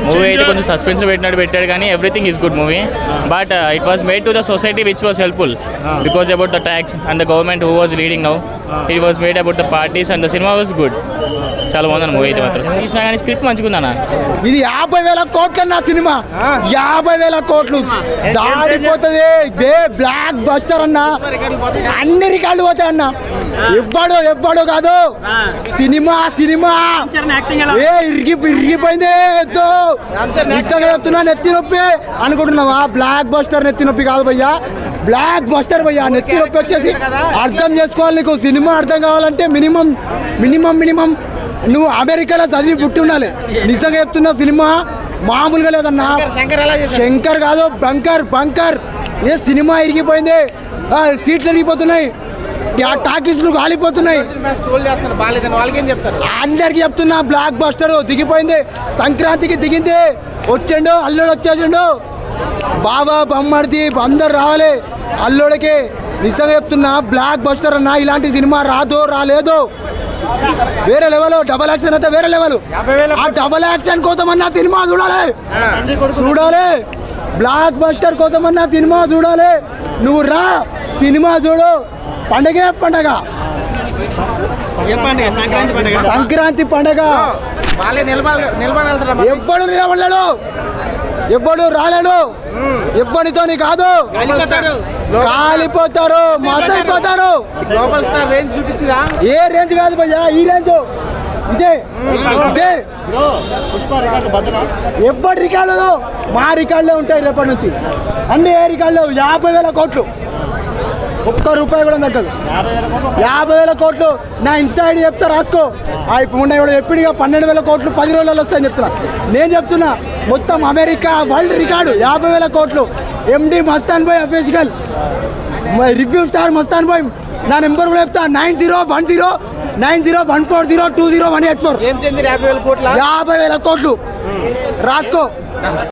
Movie అయితే కొంచెం suspense పెట్టాడు కానీ everything is good movie but it was made to the society which was helpful because about the tax and the government who was leading now it was made about the parties and the cinema was good. చాలా బాగుంది movie అయితే మాత్రం. చూసినా కానీ script మంచిగా ఉందన్న. ఇది 50,000 కోట్ల నా సినిమా 50,000 కోట్లు దాడిపోతుంది. బ్లాక్ బస్టర్ అన్న, అన్ని రికార్డులు పోతాయి అన్న. ఎవ్వడు కాదు సినిమా ఇరిగిపోయింది. నిజంగా చెప్తున్నా, నెత్తి నొప్పి అనుకుంటున్నావా? బ్లాక్ బస్టర్ నెత్తి నొప్పి కాదు భయ్యా, బ్లాక్ బస్టర్ భయ్యా. నెత్తి నొప్పి వచ్చేసి అర్థం చేసుకోవాలి. నీకు సినిమా అర్థం కావాలంటే మినిమం నువ్వు అమెరికాలో చదివి పుట్టి ఉండాలి. నిజంగా చెప్తున్నా, సినిమా మామూలుగా లేదన్నా. శంకర్ కాదు, బంకర్. ఏ సినిమా ఇరిగిపోయింది, సీట్లు ఇరిగిపోతున్నాయి, టాకీస్లు కాలిపోతున్నాయి. అందరికి చెప్తున్నా, బ్లాక్ బస్టర్ దిగిపోయింది. సంక్రాంతికి దిగింది, వచ్చిండు అల్లుడు, వచ్చేసిండు బాబా బొమ్మడిది, అందరు రావాలి అల్లుడికి. నిజంగా చెప్తున్నా, బ్లాక్ బస్టర్ అన్న. ఇలాంటి సినిమా రాలేదు. వేరే లెవెల్, డబల్ యాక్షన్ అయితే వేరే లెవెల్. ఆ డబల్ యాక్షన్ కోసం అన్న సినిమా చూడాలి. బ్లాక్ బస్టర్ కోసం అన్న సినిమా చూడాలి. నువ్వు రా, సినిమా చూడు. పండగే పండగ, సంక్రాంతి పండగ. ఎవ్వడు నిలబడలేడు, ఎవ్వడు రాలేడు, ఎవ్వడితోని కాదు. కాలిపోతారు, మసైపోతారు. ఏ రేంజ్ కాదు భయ్యా, ఈ రేంజ్ ఇదే. ఎవ్వడి రికార్డు, మా రికార్డులే ఉంటాయి రేపటి నుంచి. అన్ని ఏ రికార్డులు 50,000 కోట్లు, ఒక్క రూపాయి కూడా తగ్గదు. 50,000 కోట్లు. నా ఇన్స్టా ఐడి చెప్తా, రాసుకో. మొన్న ఇప్పుడు ఎప్పుడుగా 12,000 కోట్లు 10 రోజులలో వస్తాయని చెప్తున్నా. నేను చెప్తున్నా, మొత్తం అమెరికా వరల్డ్ రికార్డు 50,000 కోట్లు. MD Mastan Bhai official, review star Mastan Bhai. నా నెంబర్ కూడా చెప్తా, 90109014020184. 50,000 కోట్లు రాసుకో.